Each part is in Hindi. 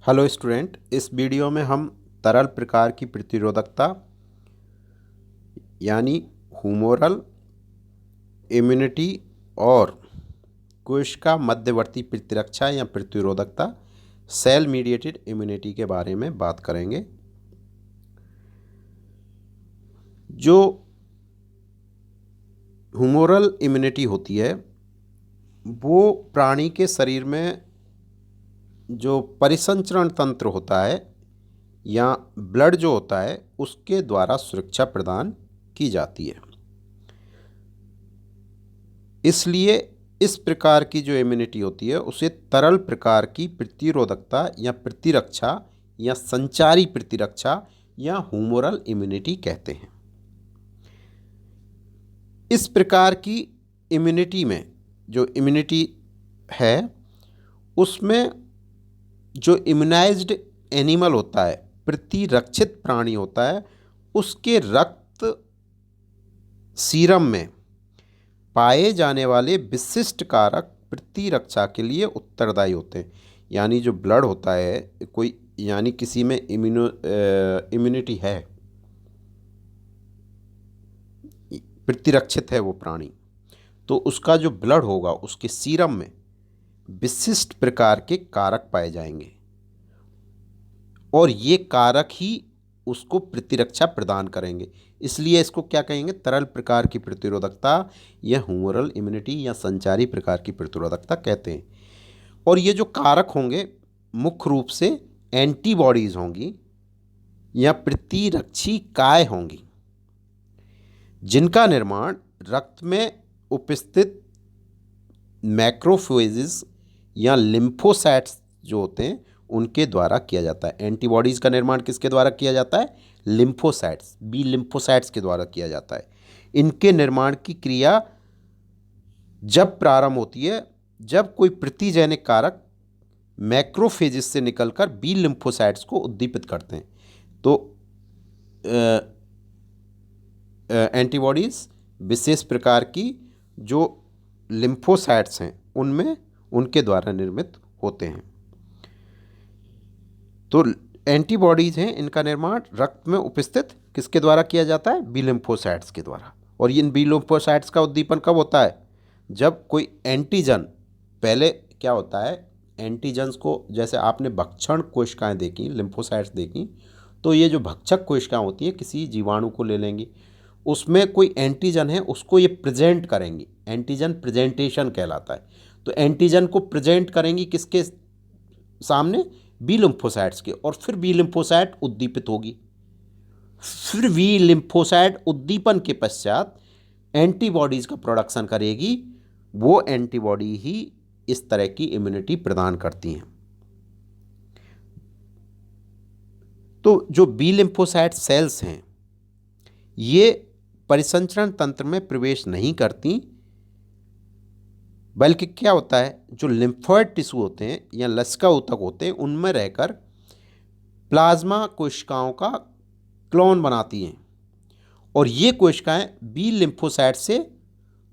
हेलो स्टूडेंट, इस वीडियो में हम तरल प्रकार की प्रतिरोधकता यानी हुमोरल इम्यूनिटी और कोशिका मध्यवर्ती प्रतिरक्षा या प्रतिरोधकता सेल मीडिएटेड इम्यूनिटी के बारे में बात करेंगे। जो हुमोरल इम्यूनिटी होती है वो प्राणी के शरीर में जो परिसंचरण तंत्र होता है या ब्लड जो होता है उसके द्वारा सुरक्षा प्रदान की जाती है। इसलिए इस प्रकार की जो इम्यूनिटी होती है उसे तरल प्रकार की प्रतिरोधकता या प्रतिरक्षा या संचारी प्रतिरक्षा या हुमोरल इम्यूनिटी कहते हैं। इस प्रकार की इम्यूनिटी में जो इम्यूनिटी है उसमें जो इम्यूनाइज्ड एनिमल होता है, प्रतिरक्षित प्राणी होता है, उसके रक्त सीरम में पाए जाने वाले विशिष्ट कारक प्रतिरक्षा के लिए उत्तरदायी होते हैं। यानी जो ब्लड होता है कोई, यानी किसी में इम्यूनिटी है, प्रतिरक्षित है वो प्राणी, तो उसका जो ब्लड होगा उसके सीरम में विशिष्ट प्रकार के कारक पाए जाएंगे और ये कारक ही उसको प्रतिरक्षा प्रदान करेंगे। इसलिए इसको क्या कहेंगे? तरल प्रकार की प्रतिरोधकता या ह्यूमरल इम्यूनिटी या संचारी प्रकार की प्रतिरोधकता कहते हैं। और ये जो कारक होंगे मुख्य रूप से एंटीबॉडीज़ होंगी या प्रतिरक्षी काय होंगी, जिनका निर्माण रक्त में उपस्थित मैक्रोफेजेस या लिम्फोसाइट्स जो होते हैं उनके द्वारा किया जाता है। एंटीबॉडीज़ का निर्माण किसके द्वारा किया जाता है? लिम्फोसाइट्स, बी लिम्फोसाइट्स के द्वारा किया जाता है। इनके निर्माण की क्रिया जब प्रारंभ होती है जब कोई प्रतिजैनिक कारक मैक्रोफेजेस से निकलकर बी लिम्फोसाइट्स को उद्दीपित करते हैं। तो एंटीबॉडीज़ विशेष प्रकार की जो लिम्फोसाइट्स हैं उनमें उनके द्वारा निर्मित होते हैं। तो एंटीबॉडीज़ हैं, इनका निर्माण रक्त में उपस्थित किसके द्वारा किया जाता है? बी लिम्फोसाइट्स के द्वारा। और इन बी लिम्फोसाइट्स का उद्दीपन कब होता है? जब कोई एंटीजन, पहले क्या होता है, एंटीजन्स को जैसे आपने भक्षण कोशिकाएं देखी, लिम्फोसाइट्स देखी, तो ये जो भक्षक कोशिकाएं होती हैं किसी जीवाणु को ले लेंगी, उसमें कोई एंटीजन है उसको ये प्रेजेंट करेंगी, एंटीजन प्रेजेंटेशन कहलाता है। तो एंटीजन को प्रेजेंट करेंगी किसके सामने? बी लिम्फोसाइट्स के, और फिर बी लिम्फोसाइट उद्दीपित होगी। फिर बी लिम्फोसाइट उद्दीपन के पश्चात एंटीबॉडीज़ का प्रोडक्शन करेगी। वो एंटीबॉडी ही इस तरह की इम्यूनिटी प्रदान करती हैं। तो जो बी लिम्फोसाइट सेल्स हैं ये परिसंचरण तंत्र में प्रवेश नहीं करती, बल्कि क्या होता है, जो लिम्फोइड टिश्यू होते हैं या लसिका ऊतक होते हैं उनमें रहकर प्लाज्मा कोशिकाओं का क्लोन बनाती हैं। और ये कोशिकाएं बी लिम्फोसाइट से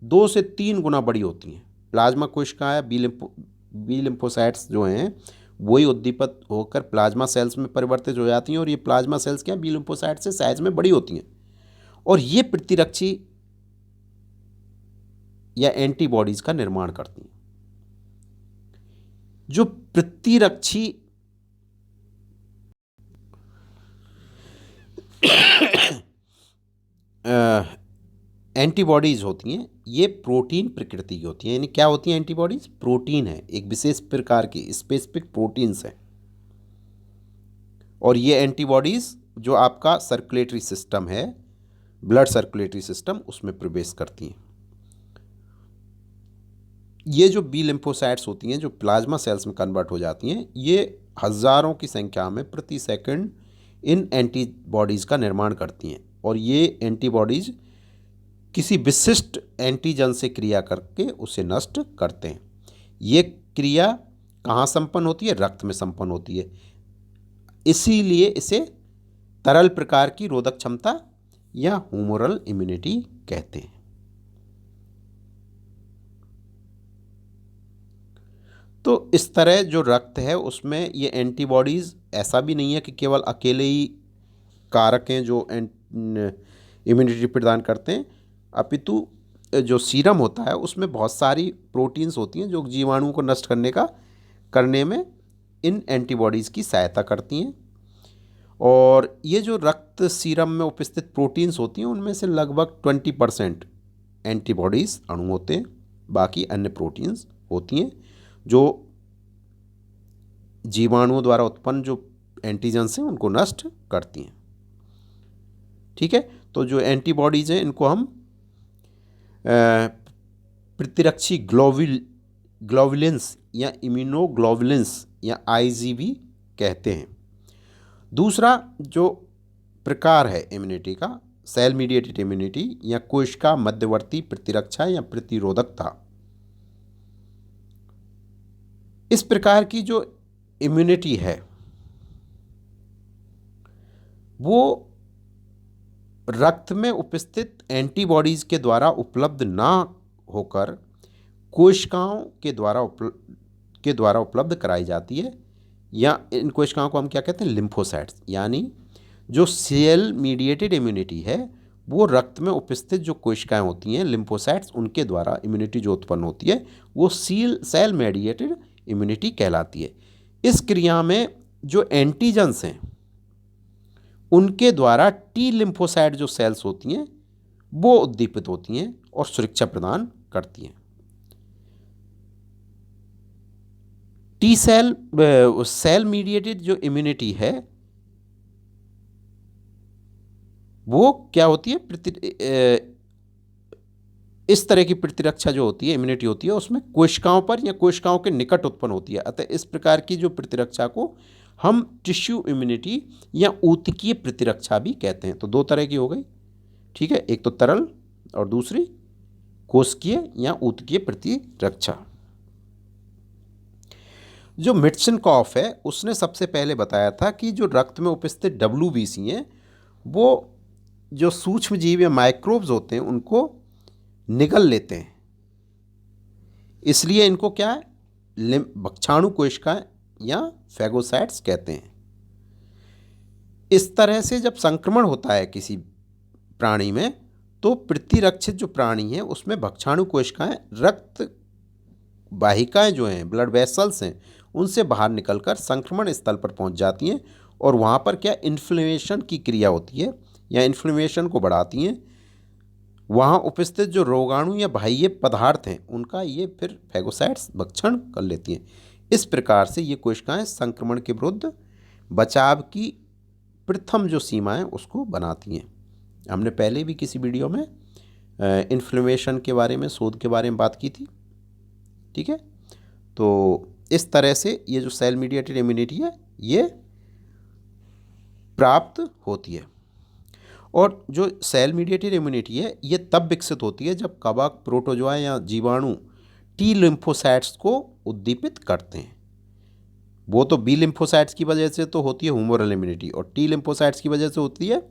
2 से 3 गुना बड़ी होती हैं। प्लाज्मा कोशिकाएं बी लिम्फोसाइट्स जो हैं वही उद्दीपित होकर प्लाज्मा सेल्स में परिवर्तित हो जाती हैं। और ये प्लाज्मा सेल्स क्या, बी लिम्फोसाइट से साइज में बड़ी होती हैं और ये प्रतिरक्षी या एंटीबॉडीज़ का निर्माण करती हैं। जो प्रतिरक्षी एंटीबॉडीज़ होती हैं ये प्रोटीन प्रकृति की होती हैं। यानी क्या होती हैं एंटीबॉडीज़? प्रोटीन है, एक विशेष प्रकार की स्पेसिफिक प्रोटीन्स है। और ये एंटीबॉडीज़ जो आपका सर्कुलेटरी सिस्टम है, ब्लड सर्कुलेटरी सिस्टम, उसमें प्रवेश करती हैं। ये जो बी लिम्फोसाइट्स होती हैं जो प्लाज्मा सेल्स में कन्वर्ट हो जाती हैं, ये हज़ारों की संख्या में प्रति सेकंड इन एंटीबॉडीज़ का निर्माण करती हैं। और ये एंटीबॉडीज़ किसी विशिष्ट एंटीजन से क्रिया करके उसे नष्ट करते हैं। ये क्रिया कहाँ संपन्न होती है? रक्त में संपन्न होती है। इसीलिए इसे तरल प्रकार की रोधक क्षमता या हुमोरल इम्यूनिटी कहते हैं। तो इस तरह जो रक्त है उसमें ये एंटीबॉडीज़, ऐसा भी नहीं है कि केवल अकेले ही कारक हैं जो इम्यूनिटी प्रदान करते हैं, अपितु जो सीरम होता है उसमें बहुत सारी प्रोटीन्स होती हैं जो जीवाणुओं को नष्ट करने में इन एंटीबॉडीज़ की सहायता करती हैं। और ये जो रक्त सीरम में उपस्थित प्रोटीन्स होती हैं उनमें से लगभग 20% एंटीबॉडीज़ अणु होते हैं, बाकी अन्य प्रोटीन्स होती हैं जो जीवाणुओं द्वारा उत्पन्न जो एंटीजेंस हैं उनको नष्ट करती हैं। ठीक है, तो जो एंटीबॉडीज़ हैं इनको हम प्रतिरक्षी ग्लोबुलिन्स या इम्यूनोग्लोबुलिन्स या आईजीवी कहते हैं। दूसरा जो प्रकार है इम्यूनिटी का, सेल मीडिएटेड इम्यूनिटी या कोशिका मध्यवर्ती प्रतिरक्षा या प्रतिरोधकता। इस प्रकार की जो इम्यूनिटी है वो रक्त में उपस्थित एंटीबॉडीज़ के द्वारा उपलब्ध ना होकर कोशिकाओं के द्वारा उपलब्ध कराई जाती है, या इन कोशिकाओं को हम क्या कहते हैं, लिम्फोसाइट्स। यानी जो सेल मीडिएटेड इम्यूनिटी है वो रक्त में उपस्थित जो कोशिकाएं होती हैं लिम्फोसाइट्स, उनके द्वारा इम्यूनिटी जो उत्पन्न होती है वो सेल मीडिएटेड इम्यूनिटी कहलाती है। इस क्रिया में जो एंटीजेंस हैं उनके द्वारा टी लिम्फोसाइट जो सेल्स होती हैं वो उद्दीपित होती हैं और सुरक्षा प्रदान करती हैं। टी सेल मीडिएटेड जो इम्यूनिटी है वो क्या होती है, इस तरह की प्रतिरक्षा जो होती है, इम्यूनिटी होती है, उसमें कोशिकाओं पर या कोशिकाओं के निकट उत्पन्न होती है। अतः इस प्रकार की जो प्रतिरक्षा को हम टिश्यू इम्यूनिटी या ऊतकीय प्रतिरक्षा भी कहते हैं। तो दो तरह की हो गई, ठीक है, एक तो तरल और दूसरी कोशिकीय या ऊतकीय प्रतिरक्षा। जो मिट्सनकॉफ है उसने सबसे पहले बताया था कि जो रक्त में उपस्थित WBC हैं वो जो सूक्ष्म जीव या माइक्रोब्स होते हैं उनको निगल लेते हैं, इसलिए इनको क्या है, भक्षाणु कोशिकाएं या फैगोसाइट्स कहते हैं। इस तरह से जब संक्रमण होता है किसी प्राणी में तो प्रतिरक्षित जो प्राणी है उसमें भक्षाणु कोशिकाएं रक्त वाहिकाएं जो हैं, ब्लड वेसल्स हैं, उनसे बाहर निकलकर संक्रमण स्थल पर पहुंच जाती हैं और वहां पर क्या इन्फ्लेमेशन की क्रिया होती है या इन्फ्लेमेशन को बढ़ाती हैं। वहाँ उपस्थित जो रोगाणु या बाह्य पदार्थ हैं उनका ये फिर फैगोसाइट्स भक्षण कर लेती हैं। इस प्रकार से ये कोशिकाएं संक्रमण के विरुद्ध बचाव की प्रथम जो सीमा है उसको बनाती हैं। हमने पहले भी किसी वीडियो में इन्फ्लेमेशन के बारे में, शोध के बारे में बात की थी, ठीक है। तो इस तरह से ये जो सेल मीडिएटेड इम्यूनिटी है ये प्राप्त होती है। और जो सेल मीडिएटेड इम्यूनिटी है ये तब विकसित होती है जब कवक, प्रोटोजोआ या जीवाणु टी लिम्फोसाइट्स को उद्दीपित करते हैं। वो तो बी लिम्फोसाइट्स की वजह से तो होती है ह्यूमरल इम्यूनिटी, और टी लिम्फोसाइट्स की वजह से होती है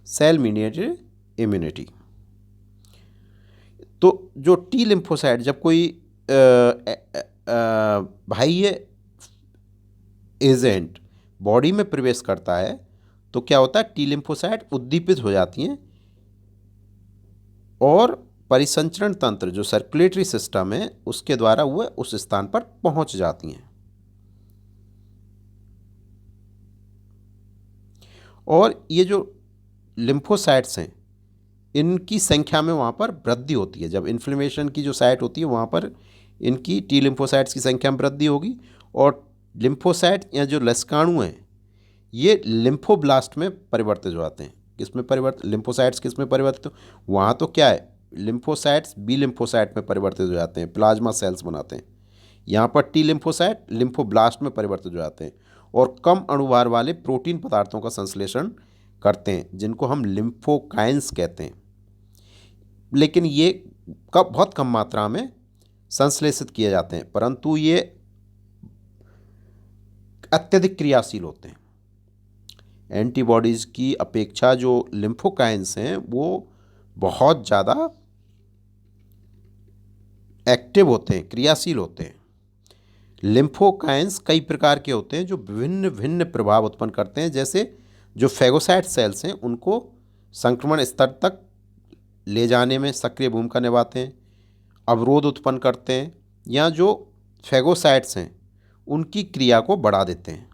सेल मीडिएटेड इम्यूनिटी। तो जो टी लिम्फोसाइट जब कोई बाह्य एजेंट बॉडी में प्रवेश करता है तो क्या होता है, टी लिम्फोसाइट उद्दीपित हो जाती हैं और परिसंचरण तंत्र जो सर्कुलेटरी सिस्टम है उसके द्वारा वह उस स्थान पर पहुंच जाती हैं और ये जो लिम्फोसाइट्स हैं इनकी संख्या में वहाँ पर वृद्धि होती है। जब इन्फ्लेमेशन की जो साइट होती है वहाँ पर इनकी टी लिम्फोसाइट्स की संख्या में वृद्धि होगी और लिम्फोसाइट या जो लसकाणु हैं ये लिम्फोब्लास्ट में परिवर्तित हो जाते हैं। किस में परिवर्तित, लिम्फोसाइट्स किस में परिवर्तित हो, वहाँ तो क्या है, लिम्फोसाइट्स बी लिम्फोसाइट में परिवर्तित हो जाते हैं, प्लाज्मा सेल्स बनाते हैं। यहाँ पर टी लिम्फोसाइट लिम्फोब्लास्ट में परिवर्तित हो जाते हैं और कम अणुभार वाले प्रोटीन पदार्थों का संश्लेषण करते हैं जिनको हम लिम्फोकाइंस कहते हैं। लेकिन ये बहुत कम मात्रा में संश्लेषित किए जाते हैं, परंतु ये अत्यधिक क्रियाशील होते हैं। एंटीबॉडीज़ की अपेक्षा जो लिम्फोकाइंस हैं वो बहुत ज़्यादा एक्टिव होते हैं, क्रियाशील होते हैं। लिम्फोकाइंस कई प्रकार के होते हैं जो विभिन्न भिन्न प्रभाव उत्पन्न करते हैं, जैसे जो फेगोसाइट सेल्स हैं उनको संक्रमण स्तर तक ले जाने में सक्रिय भूमिका निभाते हैं, अवरोध उत्पन्न करते हैं, या जो फेगोसाइट्स हैं उनकी क्रिया को बढ़ा देते हैं।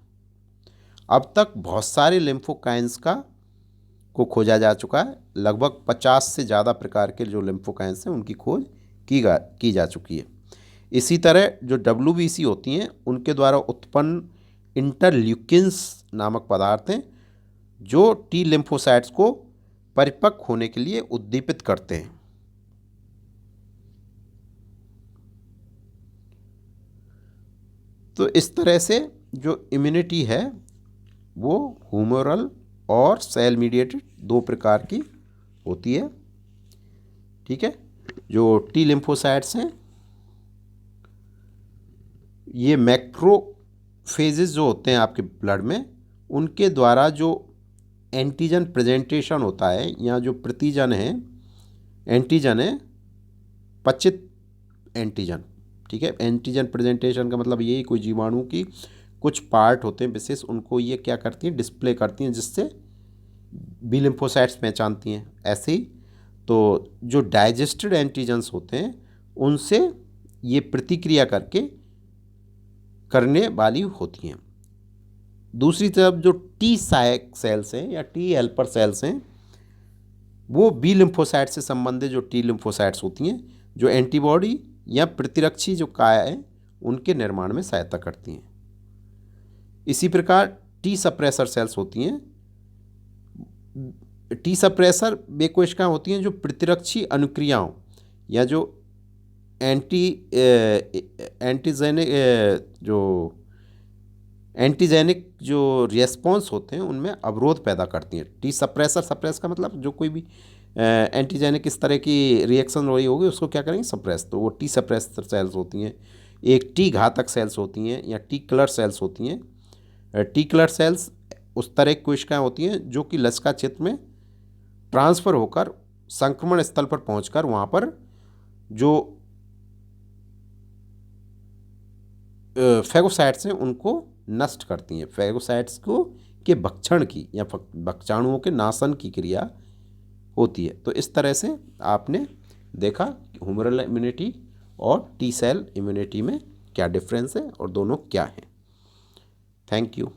अब तक बहुत सारे लिम्फोकाइंस को खोजा जा चुका है। लगभग 50 से ज़्यादा प्रकार के जो लिम्फोकाइंस हैं उनकी खोज की जा चुकी है। इसी तरह जो WBC होती हैं उनके द्वारा उत्पन्न इंटरल्यूकिन्स नामक पदार्थ हैं जो टी लिम्फोसाइट्स को परिपक्व होने के लिए उद्दीपित करते हैं। तो इस तरह से जो इम्यूनिटी है वो ह्यूमरल और सेल मीडिएटेड दो प्रकार की होती है। ठीक है, जो टी लिम्फोसाइट्स हैं ये मैक्रोफेजेस जो होते हैं आपके ब्लड में, उनके द्वारा जो एंटीजन प्रेजेंटेशन होता है या जो प्रतिजन है, एंटीजन है पचित एंटीजन। ठीक है, एंटीजन प्रेजेंटेशन का मतलब यही कोई जीवाणु की कुछ पार्ट होते हैं विशेष, उनको ये क्या करती हैं, डिस्प्ले करती हैं, जिससे बी लिम्फोसाइट्स पहचानती हैं। ऐसे ही तो जो डाइजेस्टेड एंटीजन्स होते हैं उनसे ये प्रतिक्रिया करने वाली होती हैं। दूसरी तरफ जो टी साइक सेल्स हैं या टी हेल्पर सेल्स हैं वो बी लिम्फोसाइट से संबंधित जो टी लिम्फोसाइट्स होती हैं जो एंटीबॉडी या प्रतिरक्षी जो काया है उनके निर्माण में सहायता करती हैं। इसी प्रकार टी सप्रेसर सेल्स होती हैं। टी सप्रेसर वे कोशिकाएं होती हैं जो प्रतिरक्षी अनुक्रियाओं या जो एंटीजेनिक जो रिस्पॉन्स होते हैं उनमें अवरोध पैदा करती हैं। टी सप्रेस का मतलब जो कोई भी एंटीजेनिक इस तरह की रिएक्शन हो रही होगी उसको क्या करेंगे, सप्रेस। तो वो टी सप्रेसर सेल्स होती हैं। एक टी घातक सेल्स होती हैं या टी किलर सेल्स होती हैं। टी किलर सेल्स उस तरह की कोशिकाएं होती हैं जो कि लसिका क्षेत्र में ट्रांसफ़र होकर संक्रमण स्थल पर पहुंचकर वहाँ पर जो फेगोसाइट्स हैं उनको नष्ट करती हैं। फेगोसाइट्स के भक्षण की या भक्षाणुओं के नाशन की क्रिया होती है। तो इस तरह से आपने देखा कि ह्यूमरल इम्यूनिटी और टी सेल इम्यूनिटी में क्या डिफरेंस है और दोनों क्या हैं। Thank you.